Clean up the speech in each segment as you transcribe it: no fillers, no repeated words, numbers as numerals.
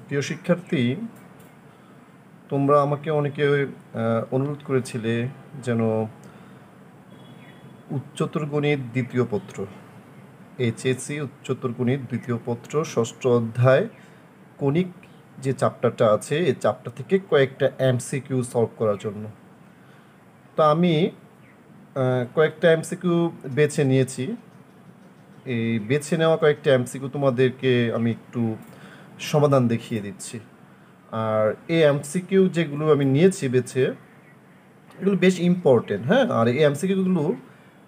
প্রিয় শিক্ষার্থী, তোমরা আমাকে অনেকে অনুরোধ করেছিলে যেন উচ্চতর গণিত দ্বিতীয় পত্র, এইচএসসি উচ্চতর গণিত দ্বিতীয় পত্র ষষ্ঠ অধ্যায় কণিক যে চ্যাপ্টারটা আছে এই চ্যাপ্টার থেকে কয়েকটা এমসিকিউ সলভ করার জন্য। তো আমি কয়েকটা এমসিকিউ বেছে নিয়েছি। এই বেছে নেওয়া কয়েকটা এমসিকিউ তোমাদেরকে আমি একটু সমাধান দেখিয়ে দিচ্ছি। আর এই এমসিকিউ যেগুলো আমি নিয়েছি বেছে, এগুলো বেশ ইম্পর্টেন্ট, হ্যাঁ। আর এই এমসিকিউগুলো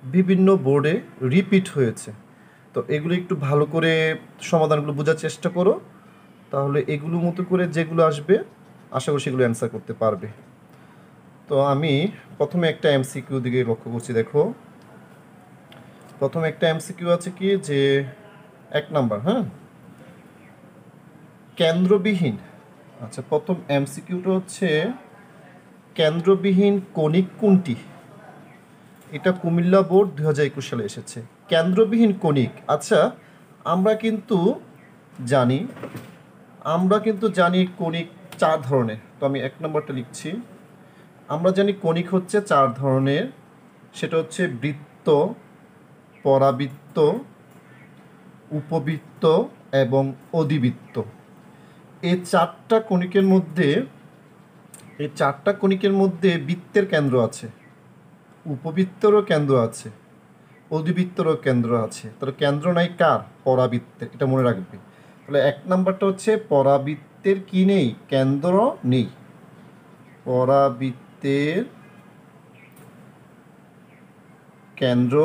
বিভিন্ন বোর্ডে রিপিট হয়েছে। তো এগুলো একটু ভালো করে সমাধানগুলো বোঝার চেষ্টা করো, তাহলে এগুলোর মতো করে যেগুলো আসবে আশা করি সেগুলো অ্যান্সার করতে পারবে। তো আমি প্রথমে একটা এমসিকিউ দিকে লক্ষ্য করছি। দেখো, প্রথমে একটা এমসিকিউ আছে কি যে 1 নাম্বার, হ্যাঁ, কেন্দ্রবিহীন। আচ্ছা, প্রথম এমসিকিউটা হচ্ছে কেন্দ্রবিহীন কণিক কোনটি? এটা কুমিল্লা বোর্ড 2021 সালে এসেছে। কেন্দ্রবিহীন কণিক। আচ্ছা, আমরা কিন্তু জানি কণিক 4 ধরনের। তো আমি 1 নম্বরটা লিখছি। আমরা জানি কণিক হচ্ছে 4 ধরনের। সেটা হচ্ছে বৃত্ত, পরাবৃত্ত, উপবৃত্ত এবং অধিবৃত্ত। এই চারটা কণিকের মধ্যে বৃত্তের কেন্দ্র আছে, উপবৃত্তেরও কেন্দ্র আছে, অধিবৃত্তেরও কেন্দ্র আছে। তাহলে কেন্দ্র নাই কার? পরাবৃত্তের। এটা মনে রাখবে। তাহলে 1 নাম্বারটা হচ্ছে পরাবৃত্তের কি নেই? কেন্দ্র নেই। পরাবৃত্তের কেন্দ্র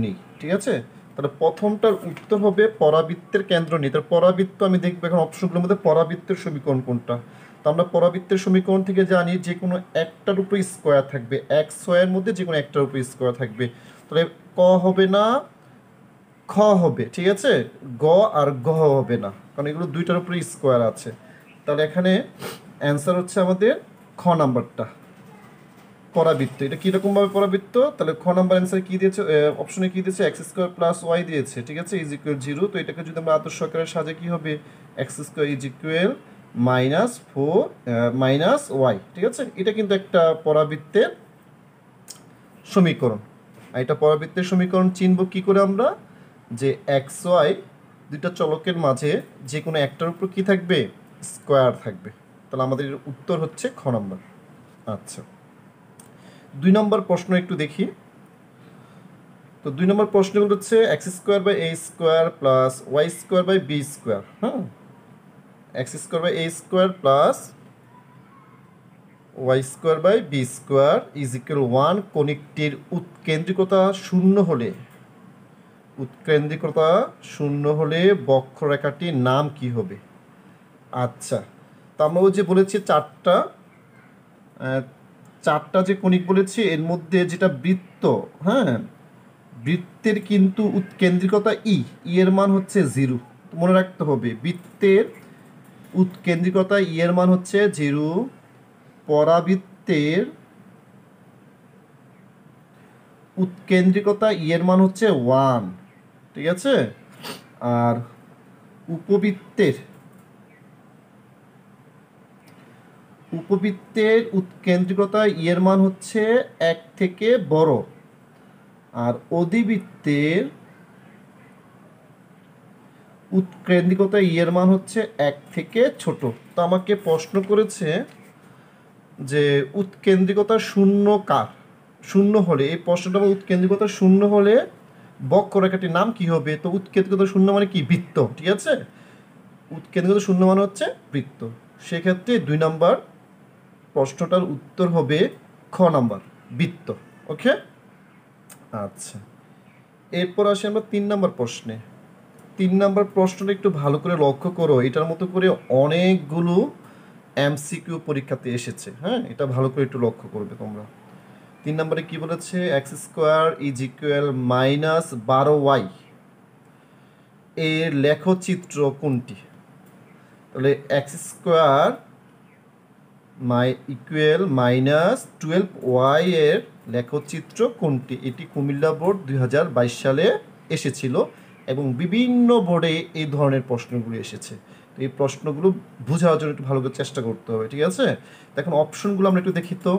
নেই, ঠিক আছে। তাহলে প্রথমটার উত্তর হবে পরাবৃত্তের কেন্দ্র নেই। তাহলে পরাবৃত্ত আমি দেখবো এখন অপশনগুলোর মধ্যে পরাবৃত্তের সমীকরণ কোনটা। তো আমরা পরাবৃত্তের সমীকরণ থেকে জানি যে কোনো একটার উপরে স্কোয়ার থাকবে, এক ছয়ের মধ্যে যে কোনো একটার উপরে স্কোয়ার থাকবে। তাহলে ক হবে না, খ হবে, ঠিক আছে। গ আর গ হবে না, কারণ এগুলো দুইটার উপরে স্কোয়ার আছে। তাহলে এখানে অ্যান্সার হচ্ছে আমাদের খ নাম্বারটা, পরাবৃত্ত। এটা কীরকমভাবে পরাবৃত্ত? তাহলে খ নাম্বার অ্যান্সার কী দিয়েছে? অপশনে কী দিয়েছে? এক্স স্কোয়ার প্লাস ওয়াই দিয়েছে, ঠিক আছে, ইজ ইকুয়াল 0। তো এটাকে যদি আমরা আদর্শ আকারে সাজে কী হবে? X square is equal minus y, ঠিক আছে। এটা কিন্তু একটা পরাবৃত্তের সমীকরণ। আর এটা পরাবৃত্তের সমীকরণ চিনব কী করে আমরা? যে এক্স ওয়াই দুইটা চলকের মাঝে যে কোনো একটার উপর কী থাকবে? স্কোয়ার থাকবে। তাহলে আমাদের উত্তর হচ্ছে খ নম্বর। আচ্ছা, 2 নম্বর প্রশ্ন একটু দেখি। তো 2 নম্বর প্রশ্ন হচ্ছে x square by a square plus y square by b square, হ্যাঁ, x square by a square plus y square by b square is equal 1 কণিকটির উৎকেন্দ্রিকতা শূন্য হলে বক্ররেখাটির নাম কি হবে? আচ্ছা, তো আমরা যে বলেছি চারটা যে কণিক বলেছি এর মধ্যে যেটা বৃত্ত, হ্যাঁ, বৃত্তের কিন্তু উৎকেন্দ্রিকতা এর মান হচ্ছে 0। মনে রাখতে হবে বৃত্তের উৎকেন্দ্রিকতা এর মান হচ্ছে 0। পরাবৃত্তের উৎকেন্দ্রিকতা এর মান হচ্ছে 1, ঠিক আছে। আর উপবৃত্তের উৎকেন্দ্রিকতা এর মান হচ্ছে 1 থেকে বড়। আর অধিবৃত্তের উৎকেন্দ্রিকতা এর মান হচ্ছে 1 থেকে ছোট। তো আমাকে প্রশ্ন করেছে যে উৎকেন্দ্রিকতা শূন্য হলে, এই প্রশ্নটা উৎকেন্দ্রিকতা শূন্য হলে বক্ররেখাটির নাম কি হবে? তো উৎকেন্দ্রিকতা শূন্য মানে কি? বৃত্ত, ঠিক আছে। উৎকেন্দ্রিকতা শূন্য মানে হচ্ছে বৃত্ত। সেক্ষেত্রে 2 নম্বর প্রশ্নটার উত্তর হবে খ নাম্বার, বৃত্ত। ওকে, আচ্ছা, এরপর আসি আমরা 3 নম্বর প্রশ্নে। 3 নম্বর প্রশ্নটা একটু ভালো করে লক্ষ্য করো। এটার মতো করে অনেকগুলো এমসিকিউ পরীক্ষাতে এসেছে, হ্যাঁ, এটা ভালো করে একটু লক্ষ্য করবে তোমরা। 3 নম্বরে কি বলেছে? X square is equal -12y এর লেখচিত্র কোনটি? তাহলে এক্স স্কোয়ার ইকুয়াল -12y এর লেখচিত্র কোনটি? এটি কুমিল্লা বোর্ড 2022 সালে এসেছিল এবং বিভিন্ন বোর্ডে এই ধরনের প্রশ্নগুলি এসেছে। এই প্রশ্নগুলো বোঝার জন্য একটু ভালো করে চেষ্টা করতে হবে, ঠিক আছে? এখন অপশনগুলো আমরা একটু দেখি তো।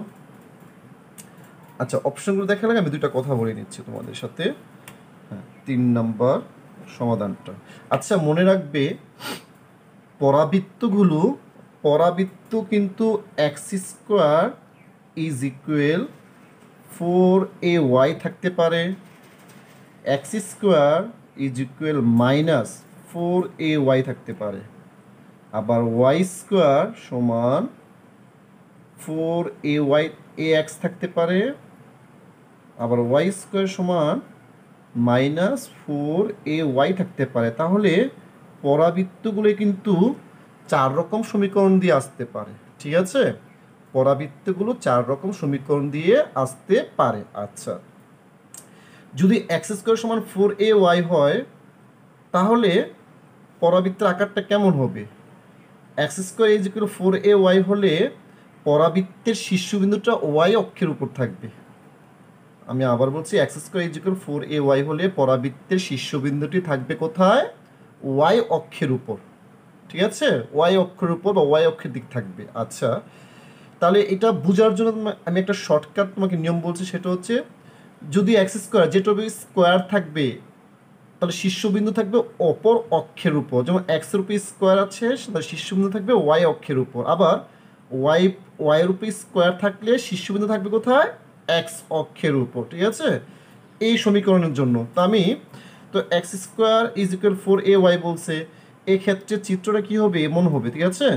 আচ্ছা, অপশনগুলো দেখার আগে আমি দুইটা কথা বলে নিচ্ছি তোমাদের সাথে। হ্যাঁ, 3 নাম্বার সমাধানটা। আচ্ছা, মনে রাখবে পরাবৃত্ত কিন্তু x square is equal 4ay থাকতে পারে, x square is equal minus 4ay থাকতে পারে, আবার ওয়াই স্কোয়ার সমান 4ax থাকতে পারে, আবার ওয়াই স্কোয়ার সমান মাইনাস 4ay থাকতে পারে। তাহলে পরাবৃত্তগুলো কিন্তু 4 রকম সমীকরণ দিয়ে আসতে পারে, ঠিক আছে? পরাবৃত্তগুলো 4 রকম সমীকরণ দিয়ে আসতে পারে। আচ্ছা, যদি এক্স স্কোয়ার সমান 4ay হয় তাহলে পরাবৃত্তের আকারটা কেমন হবে? X square is equal 4ay হলে পরাবৃত্তের শীর্ষবিন্দুটা ওয়াই অক্ষের উপর থাকবে। আমি আবার বলছি, x square is equal 4ay হলে পরাবৃত্তের শীর্ষবিন্দুটি থাকবে কোথায়? ওয়াই অক্ষের উপর, ঠিক আছে? ওয়াই অক্ষের উপর বা ওয়াই অক্ষের দিক থাকবে। আচ্ছা, তাহলে এটা বোঝার জন্য আমি একটা শর্টকাট তোমাকে নিয়ম বলছি, সেটা হচ্ছে যদি এক্স স্কোয়ার যেটা স্কোয়ার থাকবে তাহলে শীর্ষবিন্দু থাকবে অপর অক্ষের উপর, যেমন এক্স এর উপর স্কোয়ার আছে তাহলে শীর্ষবিন্দু থাকবে ওয়াই অক্ষের উপর, আবার ওয়াইয়ের উপর স্কোয়ার থাকলে শীর্ষবিন্দু থাকবে কোথায়? এক্স অক্ষের উপর, ঠিক আছে? এই সমীকরণের জন্য তো x square is equal 4ay বলছে, এই ক্ষেত্রে চিত্রটা কি হবে? এমন হবে, ঠিক আছে?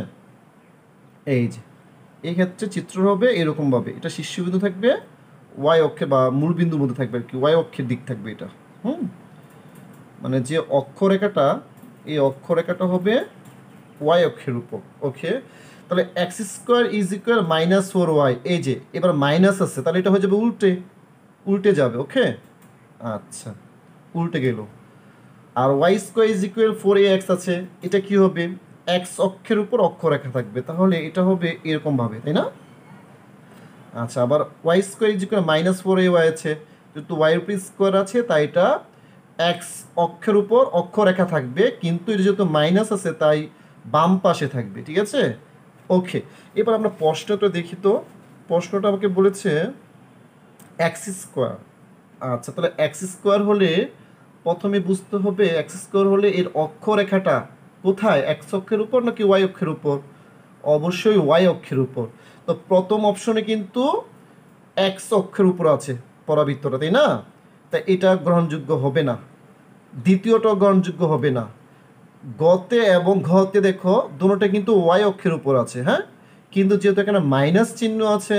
এই যে এই ক্ষেত্রে চিত্র হবে এরকমভাবে, এটা শীর্ষবিন্দু থাকবে ওয়াই অক্ষে বা মূল বিন্দুর মধ্যে থাকবে আর কি, ওয়াই অক্ষের দিক থাকবে এটা। মানে যে অক্ষরেখাটা, এই অক্ষরেখাটা হবে ওয়াই অক্ষের উপর। ওকে, তাহলে x square is equal minus 4y, এই যে এবার মাইনাস আছে তাহলে এটা হয়ে যাবে উল্টে যাবে। ওকে, আচ্ছা, উল্টে গেল। আর y square is equal 4ax আছে, এটা কি হবে? এক্স অক্ষের উপর অক্ষরেখা থাকবে, তাহলে এটা হবে এরকমভাবে, তাই না? আচ্ছা, আবার y square is equal minus 4ay আছে, যেহেতু ওয়াই উপর স্কোয়ার আছে তাই এটা এক্স অক্ষের উপর অক্ষরেখা থাকবে, কিন্তু এটা যেহেতু মাইনাস আছে তাই বাম পাশে থাকবে, ঠিক আছে? ওকে, এবার আমরা প্রশ্নটা দেখি তো। প্রশ্নটা আমাকে বলেছে এক্স স্কোয়ার। আচ্ছা, তাহলে এক্স স্কোয়ার হলে প্রথমে বুঝতে হবে এক্স স্কোয়ার হলে এর অক্ষরেখাটা কোথায়? এক্স অক্ষের উপর নাকি ওয়াই অক্ষের উপর? অবশ্যই ওয়াই অক্ষের উপর। তো প্রথম অপশনে কিন্তু এক্স অক্ষের উপর আছে পরাবৃত্তটা, তাই না? তাই এটা গ্রহণযোগ্য হবে না। দ্বিতীয়টাও গ্রহণযোগ্য হবে না। গতে এবং ঘতে দেখো দুটোটা কিন্তু ওয়াই অক্ষের উপর আছে, হ্যাঁ, কিন্তু যেহেতু এখানে মাইনাস চিহ্ন আছে,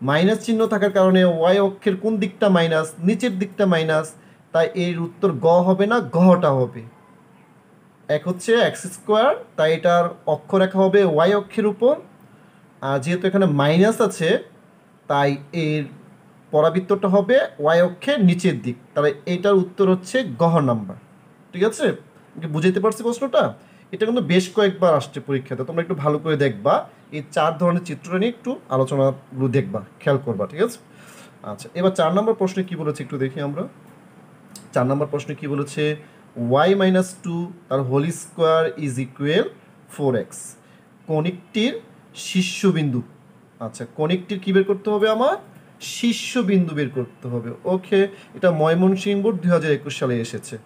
মাইনাস চিহ্ন থাকার কারণে ওয়াই অক্ষের কোন দিকটা মাইনাস? নিচের দিকটা মাইনাস, তাই এর উত্তর গ হবে না, গটা হবে। এক হচ্ছে এক্স স্কোয়ার, তাই এটার অক্ষরেখা হবে ওয়াই অক্ষের উপর, আর যেহেতু এখানে মাইনাস আছে তাই এর পরাবৃত্তটা হবে ওয়াই অক্ষের নিচের দিক, তাহলে এটার উত্তর হচ্ছে গহ নাম্বার। ঠিক আছে, বুঝাইতে পারছি প্রশ্নটা? এটা কিন্তু বেশ কয়েকবার আসছে পরীক্ষাতে, তোমরা একটু ভালো করে দেখবা, এই 4 ধরনের চিত্রটা নিয়ে একটু আলোচনাগুলো দেখবা, খেয়াল করবা, ঠিক আছে? আচ্ছা, এবার 4 নম্বর প্রশ্নে কি বলেছে একটু দেখি আমরা। 4 নম্বর প্রশ্নে কি বলেছে? ওয়াই মাইনাস 2 তার whole square is equal 4x, কণিকটির শীর্ষবিন্দু। আচ্ছা, কণিকটির কি বের করতে হবে? আমার শীর্ষবিন্দু বের করতে হবে। ওকে, এটা ময়মনসিংহ বোর্ড 2021 সালে এসেছে।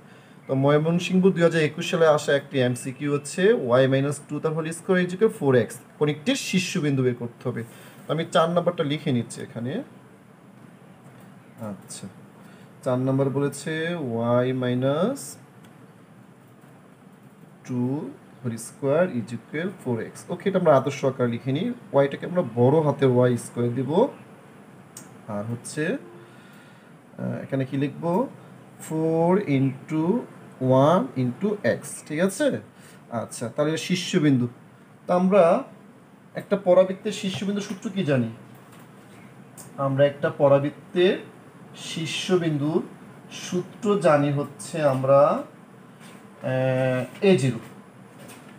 তো ময়মনসিংহ বোর্ড 2021 সালে আসা একটি এমসিকিউ হচ্ছে ওয়াই মাইনাস 2 তার whole square is equal 4x, কণিকটির শীর্ষবিন্দু বের করতে হবে। তো আমি 4 নাম্বারটা লিখে নিচ্ছি এখানে। আচ্ছা, 4 নাম্বার বলেছে y minus 2 whole square is equal 4x। Okay, এটা আমরা আদর্শ আকার লিখে নিই, ওয়াইটাকে আমরা বড় হাতে ওয়াই স্কোয়ার দিব, আর হচ্ছে এখানে কি লিখব? 4 ইন্টু 1 ইন্টু এক্স, ঠিক আছে? আচ্ছা, তাহলে শীর্ষবিন্দু। তো আমরা একটা পরাবৃত্তের শীর্ষবিন্দু সূত্র কি জানি? আমরা একটা পরাবৃত্তের শীর্ষবিন্দুর সূত্র জানি হচ্ছে আমরা a0,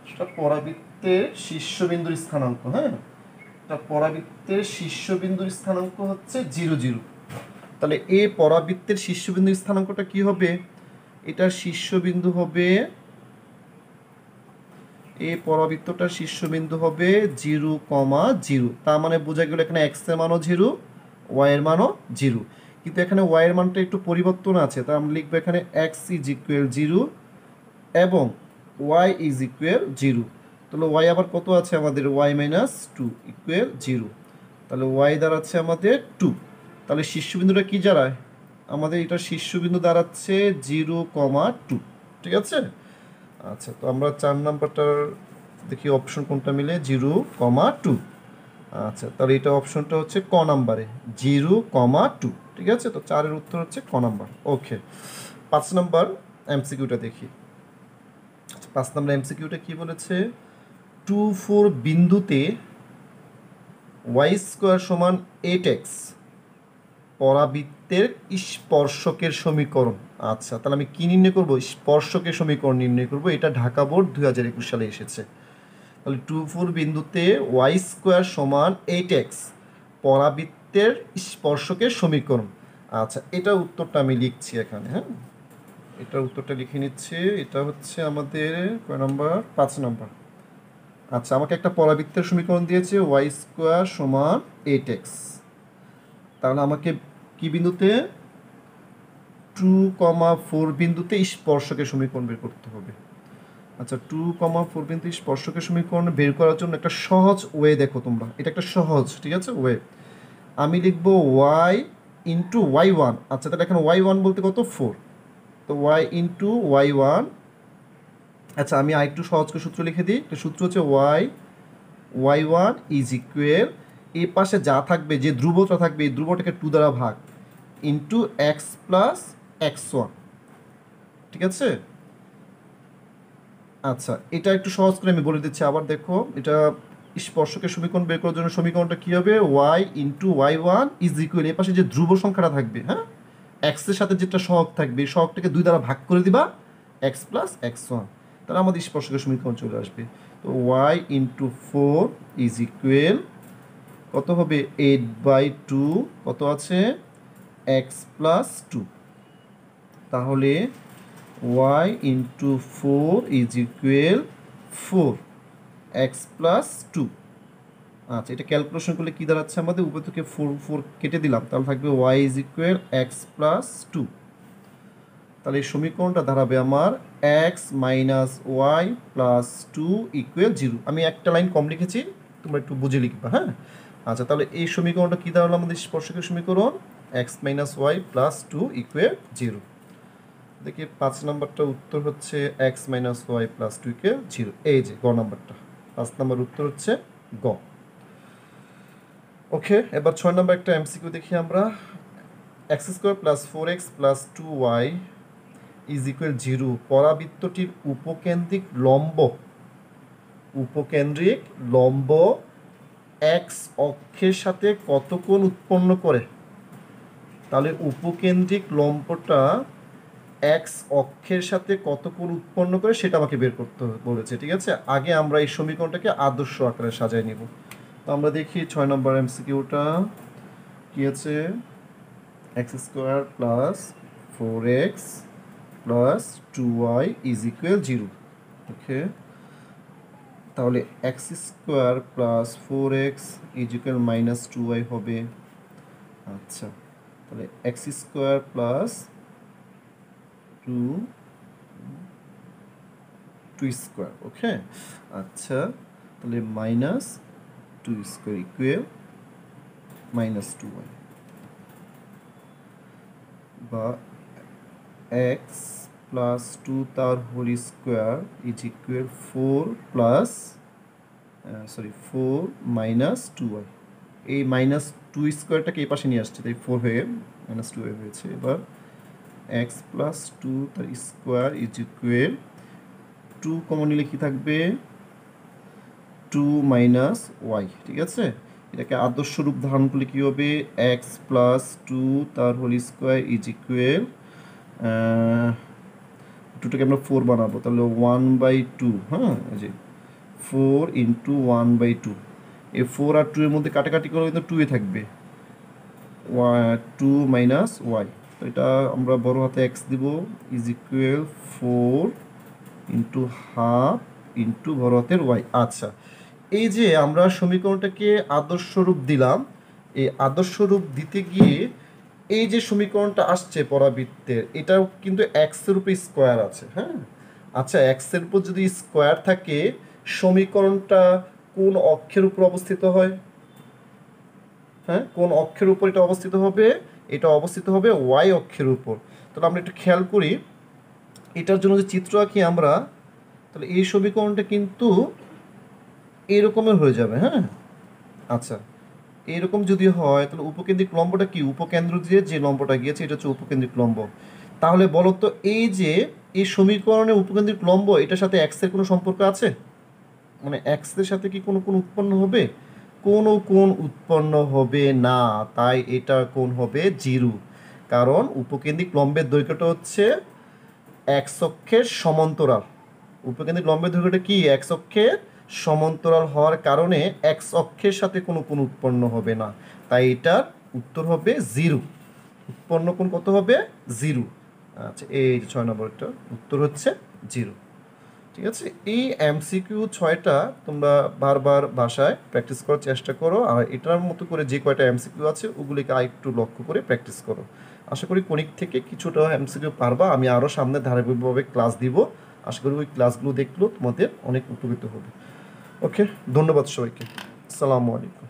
সেটা পরাবৃত্তের শীর্ষবিন্দুর স্থানাঙ্ক। হ্যাঁ, এটা পরাবৃত্তের শীর্ষবিন্দুর স্থানাঙ্ক হচ্ছে 0 0। তাহলে এ পরাবৃত্তের শীর্ষবিন্দুর স্থানাঙ্কটা কি হবে? এটার শীর্ষবিন্দু হবে এই পরাবৃত্তটার শীর্ষবিন্দু হবে 0,0। তার মানে বোঝা গেল এখানে এক্স এর মানও 0, ওয়াই এর মানও 0। কিন্তু এখানে ওয়াই এর মানটা একটু পরিবর্তন আছে, তা আমরা লিখবো এখানে এক্স ইজ ইকুয়াল 0 এবং ওয়াই ইজ ইকুয়াল 0। তাহলে ওয়াই আবার কত আছে আমাদের, ওয়াই মাইনাস 2 ইকুয়াল 0। তাহলে ওয়াই দাঁড়াচ্ছে আমাদের 2। তাহলে শীর্ষবিন্দুটা কি দাঁড়ায় আমাদের, এটা শীর্ষবিন্দু দাঁড়াচ্ছে 0,2। ঠিক আছে। আচ্ছা, তো আমরা 4 নাম্বারটার দেখি অপশন কোনটা মিলে, 0,2। আচ্ছা, তাহলে এটা অপশনটা হচ্ছে ক নাম্বারে 0,2। ঠিক আছে, তো 4-এর উত্তর হচ্ছে ক নাম্বার। ওকে, 5 নাম্বার এমসিকিউটা দেখি। 5 নাম্বার এমসিকিউটা কি বলেছে, 2,4 বিন্দুতে ওয়াই স্কোয়ার সমান 8x পরাবৃত্তের স্পর্শকের সমীকরণ। আচ্ছা, তাহলে আমি কি নির্ণয় করব, স্পর্শকের সমীকরণ নির্ণয় করব। এটা ঢাকা বোর্ড 2021 সালে এসেছে। তাহলে 2,4 বিন্দুতে ওয়াই স্কোয়ার সমান 8x পরাবৃত্তের স্পর্শকের সমীকরণ। আচ্ছা, এটা উত্তরটা আমি লিখছি এখানে। হ্যাঁ, এটার উত্তরটা লিখে নিচ্ছি। এটা হচ্ছে আমাদের কয় নম্বর, 5 নম্বর। আচ্ছা, আমাকে একটা পরাবৃত্তের সমীকরণ দিয়েছে ওয়াই স্কোয়ার সমান 8x। তাহলে আমাকে কি বিন্দুতে, 2,4 বিন্দুতে স্পর্শকের সমীকরণ বের করতে হবে। আচ্ছা, 2,4 বিন্দু স্পর্শকের সমীকরণ বের করার জন্য একটা সহজ ওয়ে দেখো তোমরা, এটা একটা সহজ, ঠিক আছে, ওয়ে। আমি লিখবো ওয়াই ইন্টু ওয়াই ওয়ান। আচ্ছা, তাহলে এখানে ওয়াই ওয়ান বলতে কত, 4। তো ওয়াই ইন্টু ওয়াই ওয়ান। আচ্ছা, আমি আরেকটু সহজ করে সূত্র লিখে দিই। তো সূত্র হচ্ছে ওয়াই ওয়ান ইজ ইকুয়াল, এই পাশে যা থাকবে, যে ধ্রুবটা থাকবে, এই ধ্রুবটাকে 2 দ্বারা ভাগ, into x plus x one. ঠিক আছে। আচ্ছা, এটা একটু সহজ করে আমি বলে দিচ্ছি আবার দেখো। এটা স্পর্শকের সমীকরণ বের করার জন্য সমীকরণটা কী হবে, y into y one is equal, এর পাশে যে ধ্রুব সংখ্যাটা থাকবে, হ্যাঁ, এক্সের সাথে যেটা সহগ থাকবে, এই সহগটাকে 2 দ্বারা ভাগ করে দিবা, এক্স প্লাস এক্স ওয়ান। তাহলে আমাদের স্পর্শকের সমীকরণ চলে আসবে। তো ওয়াই ইন্টু 4 ইজ ইকুয়াল কত হবে, 8/2, কত আছে, এক্স প্লাস 2। তাহলে y into 4 is equal 4 x plus 2। আচ্ছা, এটা ক্যালকুলেশন করলে কী দাঁড়াচ্ছে আমাদের, উপর থেকে 4 কেটে দিলাম, তাহলে থাকবে y is equal x plus 2। তাহলে এই সমীকরণটা দাঁড়াবে আমার x minus y plus 2 equal 0। আমি একটা লাইন কম লিখেছি, তোমরা একটু বুঝে লিখবা। হ্যাঁ, আচ্ছা, তাহলে এই সমীকরণটা কী দাঁড়ালো আমাদের, স্পর্শকের সমীকরণ x minus y plus 2 equal 0। দেখি 5 নম্বরটা উত্তর হচ্ছে x minus y plus 2 equal 0। এই যে গ নাম্বারটা, 5 নম্বর উত্তর হচ্ছে গ। ওকে, এবার 6 নম্বর একটা এমসিকিউ দেখি আমরা। X square plus 4x plus 2y is equal 0 পরাবৃত্তটির উপকেন্দ্রিক লম্ব এক্স অক্ষের সাথে কত কোণ উৎপন্ন করে। তাহলে উপকেন্দ্রিক লম্বটা এক্স অক্ষের সাথে কত কোণ উৎপন্ন করে সেটা আমাকে বের করতে বলেছে। ঠিক আছে, আগে আমরা এই সমীকরণটাকে আদর্শ আকারে সাজায় নিব। তো আমরা দেখি 6 নম্বর এমসিকিউটা কি আছে, x square plus 4x plus 2y is equal 0। ওকে, তাহলে x square plus 4x is equal minus 2y হবে। আচ্ছা, তাহলে এক্স স্কোয়ার প্লাস 2 স্কোয়ার। ওকে, আচ্ছা, তাহলে minus 2 square equal minus 2y, বা এক্স প্লাস 2 তার whole square is equal 4 minus 2y। এই minus 2 স্কোয়ারটাকে এই পাশে নিয়ে আসছে, তাই 4 হয়ে মাইনাস 2 হয়েছে। এবার এক্স প্লাস 2 তার স্কোয়ার ইজ ইকুয়াল 2 কমন নিলে কি থাকবে, 2 মাইনাস ওয়াই। ঠিক আছে, এটাকে আদর্শ রূপ ধারণ করলে কী হবে, এক্স প্লাস 2 তার হোল স্কোয়ার ইজ ইকুয়াল, 2টাকে আমরা 4 বানাবো, তাহলে 1/2। হ্যাঁ, এই যে 4 ইন্টু 1/2। এই 4 আর 2 এর মধ্যে কাটাকাটি করে কিন্তু 2 থাকবে, 2 মাইনাস ওয়াই। তো এটা আমরা বড় হাতে এক্স দিব, is equal 4 into half into বড় হাতের ওয়াই। আচ্ছা, এই যে আমরা সমীকরণটাকে আদর্শ রূপ দিলাম, এই আদর্শ রূপ দিতে গিয়ে এই যে সমীকরণটা আসছে পরাবৃত্তের, এটাও কিন্তু এক্সের উপরে স্কোয়ার আছে, হ্যাঁ। আচ্ছা, এক্সের উপর যদি স্কোয়ার থাকে, সমীকরণটা কোন অক্ষের উপর অবস্থিত হয়? হ্যাঁ, কোন অক্ষের উপর এটা অবস্থিত হবে? এটা অবস্থিত হবে ওয়াই অক্ষের উপর। তাহলে আমরা একটু খেয়াল করি, এটার জন্য যে চিত্র আঁকি আমরা, তাহলে এই সমীকরণটা কিন্তু এরকমের হয়ে যাবে, হ্যাঁ। আচ্ছা, এরকম যদি হয় তাহলে উপকেন্দ্রিক লম্বটা কি? উপকেন্দ্র দিয়ে যে লম্বটা গিয়েছে এটা হচ্ছে উপকেন্দ্রিক লম্ব। তাহলে বলো তো, এই যে এই সমীকরণে উপকেন্দ্রিক লম্ব, এটার সাথে এক্স এর কোনো সম্পর্ক আছে? মানে এক্স এর সাথে কি কোনো কোণ উৎপন্ন হবে? কোনো কোণ উৎপন্ন হবে না, তাই এটা কোণ হবে জিরো। কারণ উপকেন্দ্রিক লম্বের দৈর্ঘ্যটা হচ্ছে এক্স অক্ষের সমান্তরাল। উপকেন্দ্রিক লম্বের দৈর্ঘ্যটা কি? এক্স অক্ষের সমান্তরাল হওয়ার কারণে এক্স অক্ষের সাথে কোনো কোণ উৎপন্ন হবে না, তাই এটার উত্তর হবে জিরো। উৎপন্ন কোণ কত হবে? জিরো। আচ্ছা, এই যে 6 নম্বরটা উত্তর হচ্ছে জিরো। ঠিক আছে, এই এমসিকিউ 6টা তোমরা বারবার বাসায় প্র্যাকটিস করার চেষ্টা করো, আর এটার মতো করে যে কয়টা এমসিকিউ আছে ওগুলিকে আরেকটু লক্ষ্য করে প্র্যাকটিস করো। আশা করি কনিক থেকে কিছুটা এমসিকিউ পারবা। আমি আরও সামনে ধারাবাহিকভাবে ক্লাস দিব, আশা করি ওই ক্লাসগুলো দেখলেও তোমাদের অনেক উপকৃত হবে। ওকে, ধন্যবাদ সবাইকে। আসসালামু আলাইকুম।